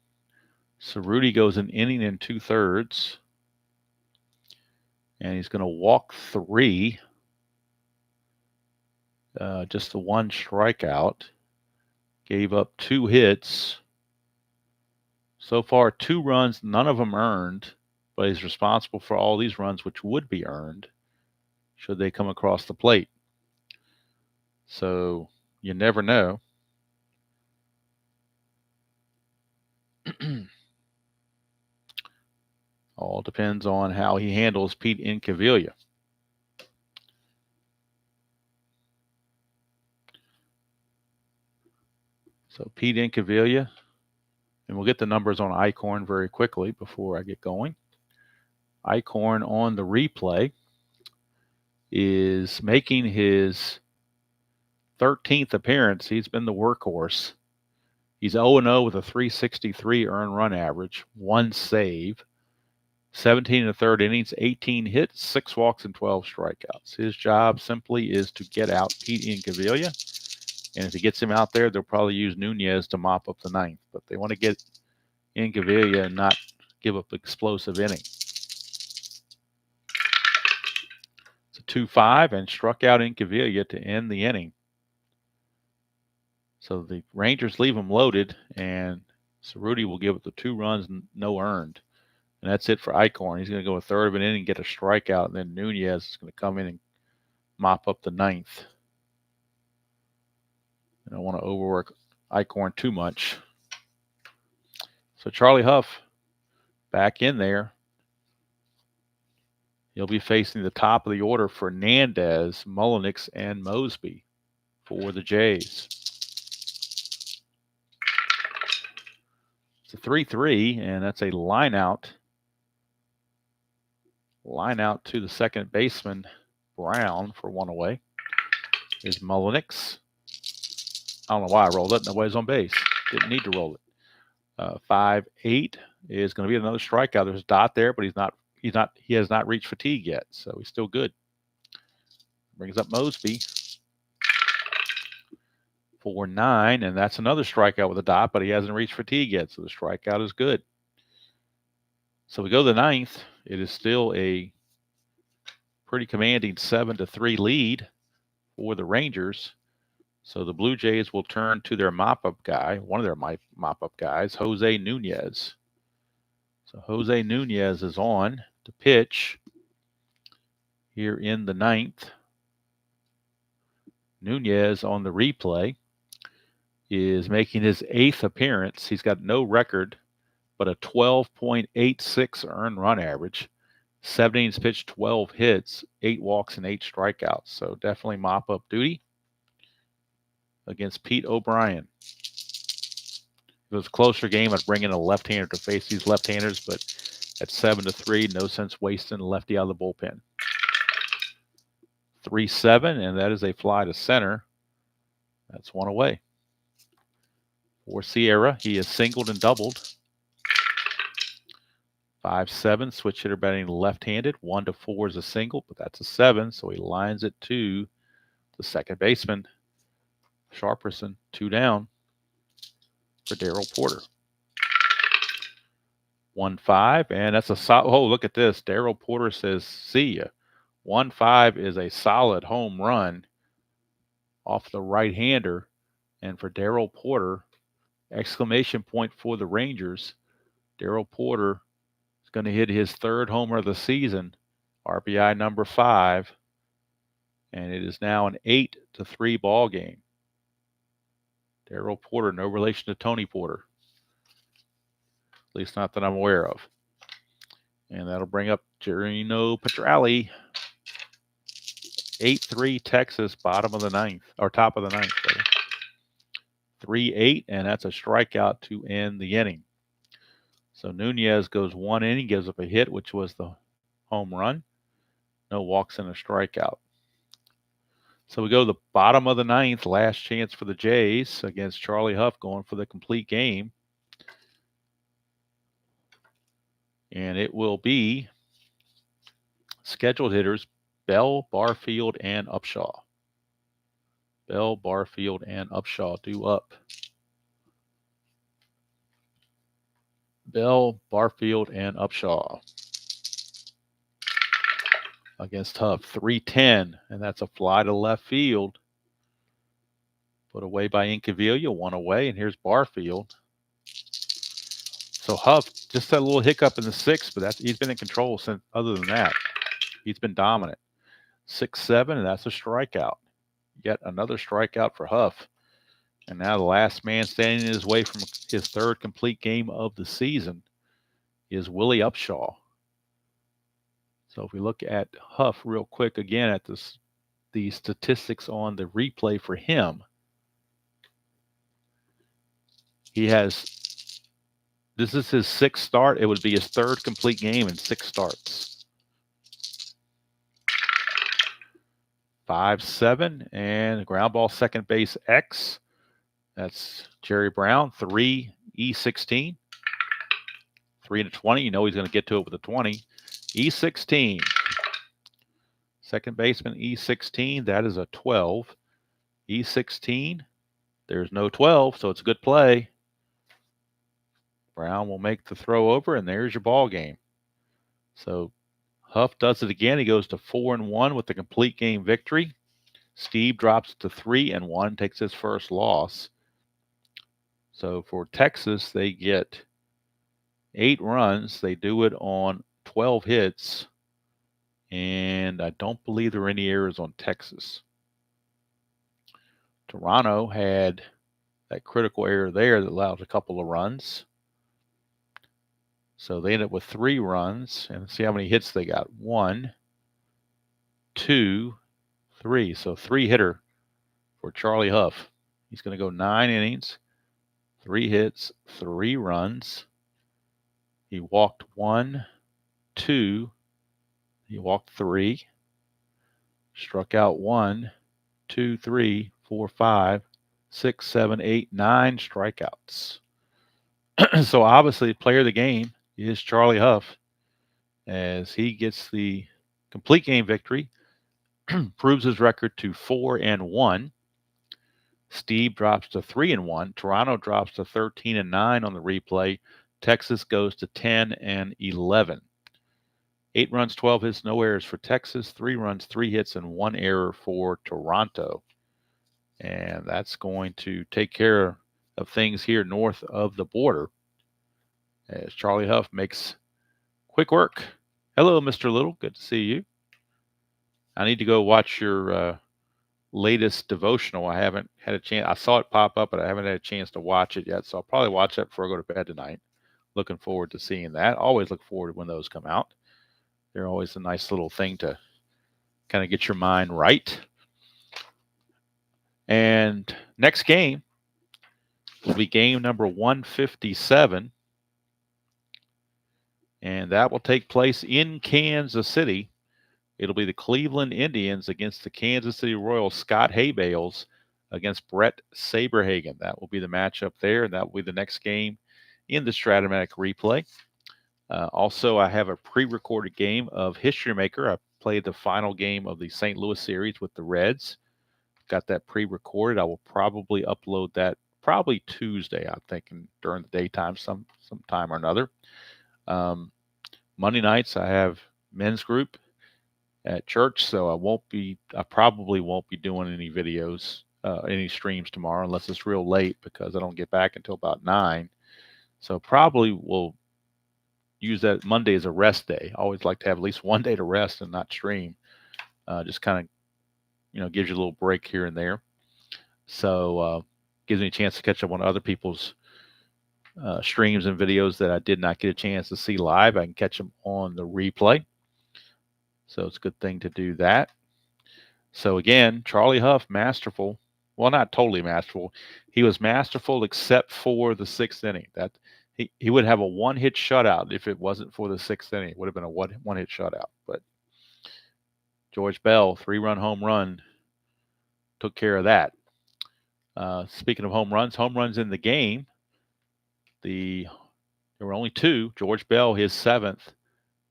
Cerruti goes an inning and 2/3. And he's going to walk 3. Just the 1 strikeout. Gave up 2 hits. So far, 2 runs, none of them earned, but he's responsible for all these runs, which would be earned should they come across the plate. So you never know. All depends on how he handles Pete Incaviglia. So Pete Incaviglia, and we'll get the numbers on Eichhorn very quickly before I get going. Eichhorn on the replay is making his 13th appearance. He's been the workhorse. He's 0-0 with a 363 earned run average, 1 save, 17 in the third innings, 18 hits, 6 walks, and 12 strikeouts. His job simply is to get out Pete Incaviglia. And if he gets him out there, they'll probably use Nunez to mop up the ninth. But they want to get Incaviglia and not give up explosive inning. It's a 2-5 and struck out Incaviglia to end the inning. So the Rangers leave him loaded, and Cerruti will give up the 2 runs, no earned. And that's it for Eichhorn. He's going to go a third of an inning, get a strikeout, and then Nunez is going to come in and mop up the ninth. I don't want to overwork Eichhorn too much. So Charlie Hough back in there. He'll be facing the top of the order: Fernandez, Mullenix, and Mosby for the Jays. It's a 3-3, and that's a line out. Line out to the second baseman, Brown, for 1 away. Is Mullenix. I don't know why I rolled it. Nobody's on base. Didn't need to roll it. 5-8 is going to be another strikeout. There's a dot there, but he has not reached fatigue yet, so he's still good. Brings up Mosby. 4-9, and that's another strikeout with a dot, but he hasn't reached fatigue yet, so the strikeout is good. So we go to the ninth. It is still a pretty commanding 7-3 lead for the Rangers. So the Blue Jays will turn to their mop-up guy, one of their mop-up guys, Jose Nunez. So Jose Nunez is on to pitch here in the ninth. Nunez on the replay is making his 8th appearance. He's got no record, but a 12.86 earned run average. 7 innings pitched, 12 hits, 8 walks, and 8 strikeouts. So definitely mop-up duty against Pete O'Brien. If it was a closer game, I'd bring in a left-hander to face these left-handers, but at 7-3, no sense wasting a lefty out of the bullpen. 3-7, and that is a fly to center. That's 1 away. For Sierra, he has singled and doubled. 5-7, switch hitter batting left-handed. 1-4 is a single, but that's a 7, so he lines it to the second baseman, Sharperson. 2 down for Darrell Porter. 1-5, and that's a solid. Oh, look at this. Darrell Porter says, see ya. 1-5 is a solid home run off the right-hander, and for Darrell Porter, exclamation point for the Rangers. Darrell Porter is going to hit his 3rd homer of the season, RBI number 5, and it is now an 8-3 ball game. Darrell Porter, no relation to Tony Porter, at least not that I'm aware of. And that'll bring up Gerino Petrali. 8-3 Texas, bottom of the ninth, or top of the ninth, rather. 3-8, and that's a strikeout to end the inning. So Nunez goes 1 inning, gives up a hit, which was the home run. No walks and a strikeout. So we go to the bottom of the ninth, last chance for the Jays against Charlie Hough, going for the complete game. And it will be scheduled hitters Bell, Barfield, and Upshaw. Bell, Barfield, and Upshaw due up. Bell, Barfield, and Upshaw against Hough. 3-10, and that's a fly to left field. Put away by Incaviglia, 1 away, and here's Barfield. So Hough, just that little hiccup in the sixth, but he's been in control since. Other than that, he's been dominant. 6-7, and that's a strikeout. Yet another strikeout for Hough. And now the last man standing in his way from his third complete game of the season is Willie Upshaw. So if we look at Hough real quick again at the statistics on the replay for him, this is his sixth start. It would be his third complete game in 6 starts. 5-7, and ground ball second base X. That's Jerry Brown, 3 E16. 3-20. You know he's going to get to it with a 20. E16. Second baseman E16. That is a 12. E16. There's no 12, so it's a good play. Brown will make the throw over, and there's your ball game. So Hough does it again. He goes to 4-1 with the complete game victory. Stieb drops to 3-1, takes his first loss. So for Texas, they get 8 runs. They do it on 12 hits. And I don't believe there are any errors on Texas. Toronto had that critical error there that allowed a couple of runs. So they ended up with 3 runs. And see how many hits they got. 1, 2, 3. So 3-hitter for Charlie Hough. He's going to go 9 innings, 3 hits, 3 runs. He walked 1, 2. He walked 3. Struck out 1, 2, 3, 4, 5, 6, 7, 8, 9 strikeouts. So obviously, player of the game is Charlie Hough, as he gets the complete game victory, proves his record to 4-1. Stieb drops to 3-1. Toronto drops to 13-9 on the replay. Texas goes to 10-11. 8 runs, 12 hits, no errors for Texas. 3 runs, 3 hits, and 1 error for Toronto. And that's going to take care of things here north of the border, as Charlie Hough makes quick work. Hello, Mr. Little. Good to see you. I need to go watch your latest devotional. I haven't had a chance. I saw it pop up, but I haven't had a chance to watch it yet. So I'll probably watch that before I go to bed tonight. Looking forward to seeing that. Always look forward when those come out. They're always a nice little thing to kind of get your mind right. And next game will be game number 157. And that will take place in Kansas City. It'll be the Cleveland Indians against the Kansas City Royals. Scott Haybales against Brett Saberhagen. That will be the matchup there, and that will be the next game in the Strat-O-Matic replay. Also, I have a pre-recorded game of History Maker. I played the final game of the St. Louis series with the Reds. Got that pre-recorded. I will probably upload that probably Tuesday, I'm thinking, during the daytime, sometime or another. Monday nights, I have men's group at church, so I probably won't be doing any videos, any streams tomorrow, unless it's real late, because I don't get back until about 9. So probably will use that Monday as a rest day. I always like to have at least one day to rest and not stream. Just kind of, gives you a little break here and there. So gives me a chance to catch up on other people's streams and videos that I did not get a chance to see live. I can catch them on the replay. So it's a good thing to do that. So again, Charlie Hough, masterful. Well, not totally masterful. He was masterful except for the 6th inning. That he would have a 1-hit shutout if it wasn't for the 6th inning. It would have been a one-hit shutout. But George Bell, 3-run home run, took care of that. Speaking of home runs in the game, there were only 2. George Bell, his 7th,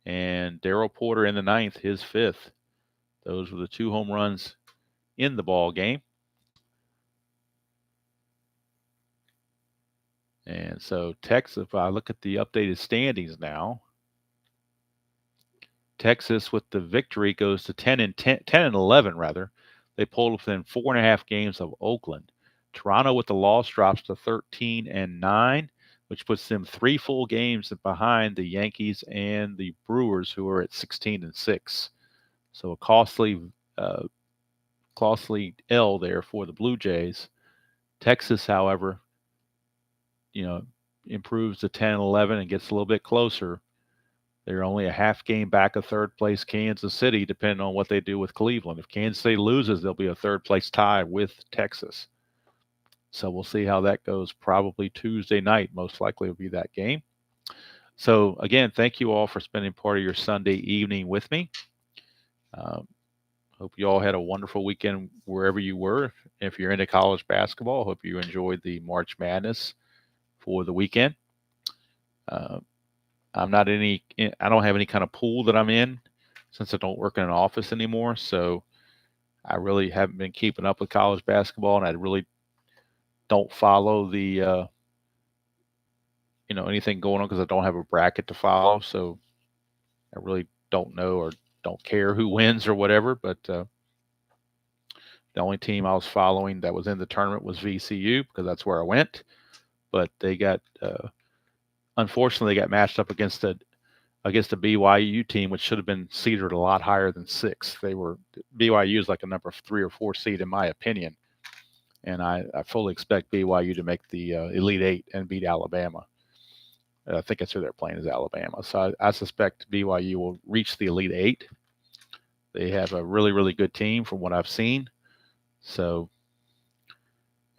and Darrell Porter in the 9th, his 5th. Those were the 2 home runs in the ball game. And so Texas, if I look at the updated standings now, Texas with the victory goes to 10-11 rather. They pulled within 4.5 games of Oakland. Toronto with the loss drops to 13-9. which puts them 3 full games behind the Yankees and the Brewers, who are at 16-6. So a costly L there for the Blue Jays. Texas, however, improves to 10-11 and gets a little bit closer. They're only a half game back of third place Kansas City, depending on what they do with Cleveland. If Kansas City loses, they'll be a third place tie with Texas. So we'll see how that goes. Probably Tuesday night, most likely will be that game. So again, thank you all for spending part of your Sunday evening with me. Hope you all had a wonderful weekend wherever you were. If you're into college basketball, hope you enjoyed the March Madness for the weekend. I don't have any kind of pool that I'm in since I don't work in an office anymore. So I really haven't been keeping up with college basketball, and I really don't follow the anything going on because I don't have a bracket to follow. So I really don't know or don't care who wins or whatever. But the only team I was following that was in the tournament was VCU because that's where I went. But they got unfortunately they got matched up against the BYU team, which should have been seeded a lot higher than 6. BYU is like a number 3 or 4 seed in my opinion, and I fully expect BYU to make the Elite 8 and beat Alabama. I think that's who they're playing is Alabama. So I suspect BYU will reach the Elite 8. They have a really, really good team from what I've seen. So,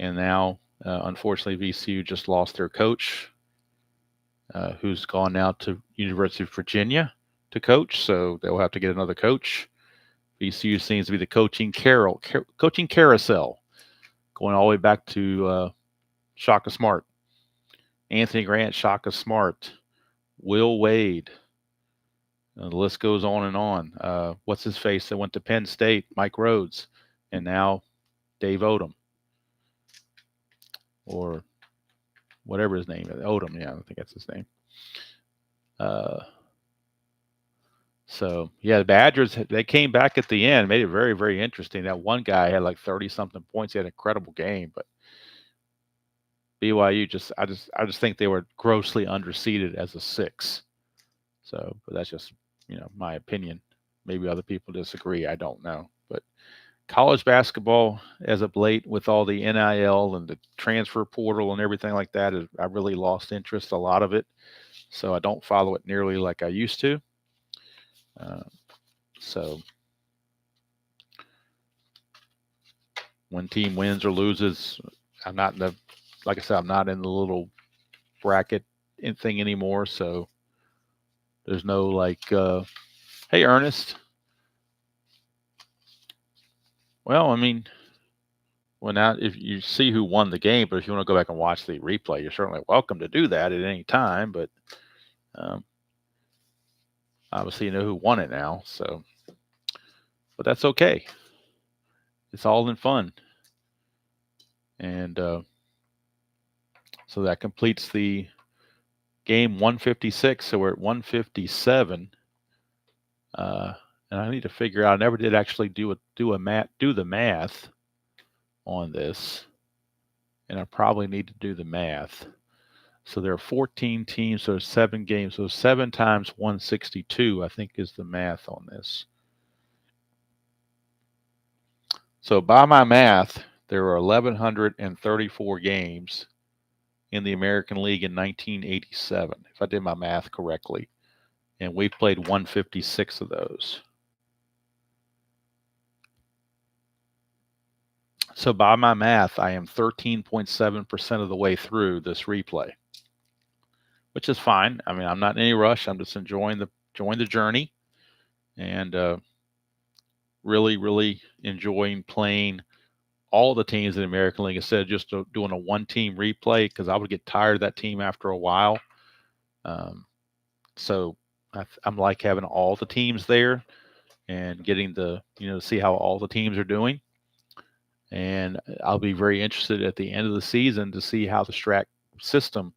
and now, unfortunately, VCU just lost their coach, who's gone now to University of Virginia to coach. So they'll have to get another coach. VCU seems to be the coaching carousel, going all the way back to Shaka Smart, Anthony Grant, Shaka Smart, Will Wade. The list goes on and on. What's his face that went to Penn State? Mike Rhodes. And now Dave Odom. Or whatever his name is. Odom, yeah, I think that's his name. So, yeah, the Badgers, they came back at the end, made it very, very interesting. That one guy had like 30-something points. He had an incredible game. But BYU I just think they were grossly underseeded as a 6. So, but that's just, my opinion. Maybe other people disagree. I don't know. But college basketball, as of late, with all the NIL and the transfer portal and everything like that, I really lost interest, a lot of it. So I don't follow it nearly like I used to. So when team wins or loses, I'm not like I said, I'm not in the little bracket thing anymore. So there's no like, hey, Ernest. Well, I mean, now if you see who won the game, but if you want to go back and watch the replay, you're certainly welcome to do that at any time. But obviously, you know who won it now. So, but that's okay. It's all in fun. And so that completes the game 156. So we're at 157. And I need to figure out. I never did actually do the math on this, and I probably need to do the math. So there are 14 teams. So there's 7 games. So 7 times 162, I think, is the math on this. So by my math, there were 1,134 games in the American League in 1987, if I did my math correctly. And we played 156 of those. So by my math, I am 13.7% of the way through this replay, which is fine. I mean, I'm not in any rush. I'm just enjoying the journey, and really, really enjoying playing all the teams in the American League instead of just doing a one-team replay, because I would get tired of that team after a while. So I'm like having all the teams there and getting to see how all the teams are doing. And I'll be very interested at the end of the season to see how the Strat system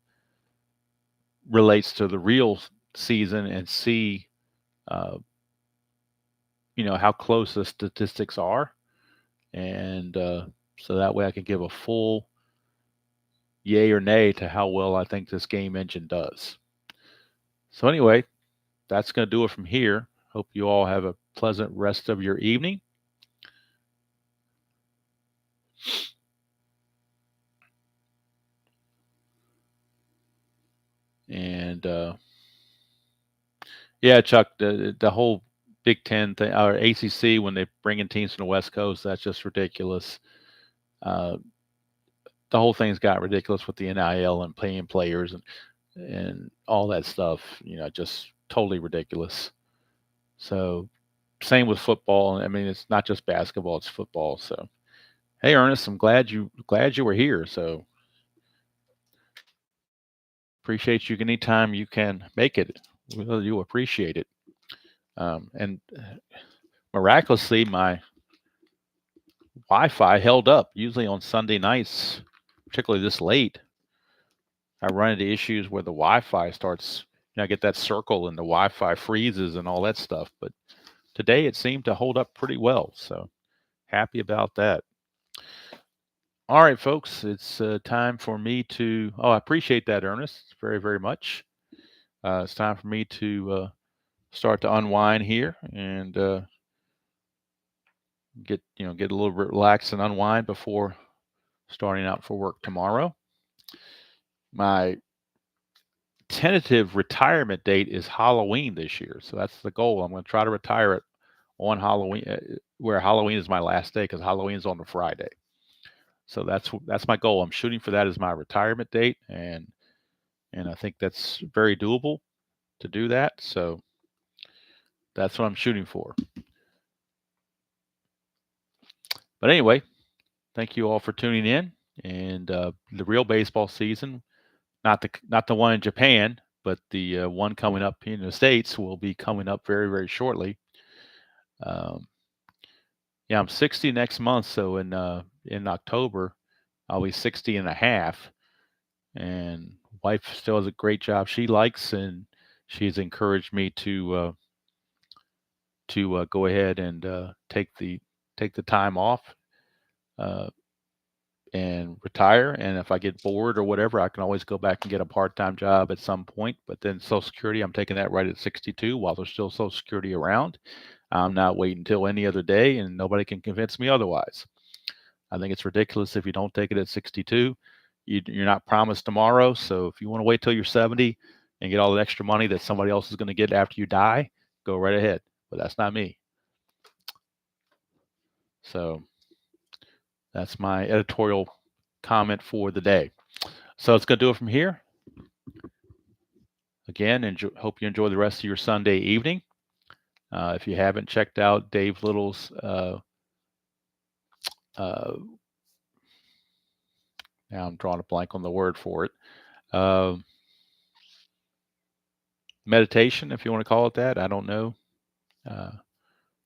relates to the real season and see, how close the statistics are. And so that way I can give a full yay or nay to how well I think this game engine does. So anyway, that's going to do it from here. Hope you all have a pleasant rest of your evening. And yeah, Chuck, the whole Big Ten thing or ACC when they bring in teams from the West Coast, that's just ridiculous. The whole thing's got ridiculous with the NIL and paying players and all that stuff. Just totally ridiculous. So same with football. I mean, it's not just basketball; it's football. So hey, Ernest, I'm glad you were here. So appreciate you anytime you can make it. We really do appreciate it. And miraculously, my Wi-Fi held up. Usually on Sunday nights, particularly this late, I run into issues where the Wi-Fi starts. I get that circle and the Wi-Fi freezes and all that stuff. But today it seemed to hold up pretty well. So happy about that. All right, folks, it's time for me to. Oh, I appreciate that, Ernest, very, very much. It's time for me to start to unwind here and get a little relaxed and unwind before starting out for work tomorrow. My tentative retirement date is Halloween this year, so that's the goal. I'm going to try to retire it on Halloween, where Halloween is my last day because Halloween is on a Friday. So that's my goal. I'm shooting for that as my retirement date, and I think that's very doable to do that. So that's what I'm shooting for. But anyway, thank you all for tuning in. And the real baseball season, not the one in Japan, but the one coming up in the States will be coming up very, very shortly. Yeah, I'm 60 next month, so in October I'll be 60 and a half. And wife still has a great job she likes, and she's encouraged me to go ahead and take the time off and retire. And if I get bored or whatever, I can always go back and get a part-time job at some point. But then Social Security, I'm taking that right at 62 while there's still Social Security around. I'm not waiting until any other day, and nobody can convince me otherwise. I think it's ridiculous if you don't take it at 62. You're not promised tomorrow. So if you want to wait till you're 70 and get all the extra money that somebody else is going to get after you die, go right ahead. But that's not me. So that's my editorial comment for the day. So it's going to do it from here. Again, hope you enjoy the rest of your Sunday evening. If you haven't checked out Dave Little's now I'm drawing a blank on the word for it. Meditation, if you want to call it that. I don't know.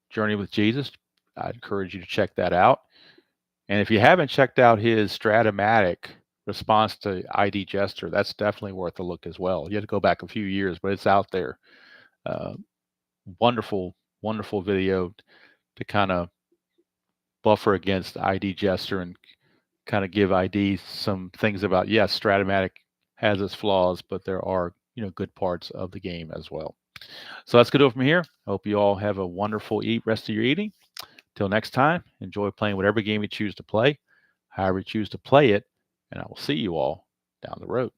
Journey with Jesus. I'd encourage you to check that out. And if you haven't checked out his Strat-O-Matic response to ID Jester, that's definitely worth a look as well. You have to go back a few years, but it's out there. Wonderful, wonderful video to kind of buffer against ID Jester and kind of give ID some things about, yes, Strat-O-Matic has its flaws, but there are good parts of the game as well. So that's good to go from here. Hope you all have a wonderful rest of your evening. Till next time, enjoy playing whatever game you choose to play, however you choose to play it, and I will see you all down the road.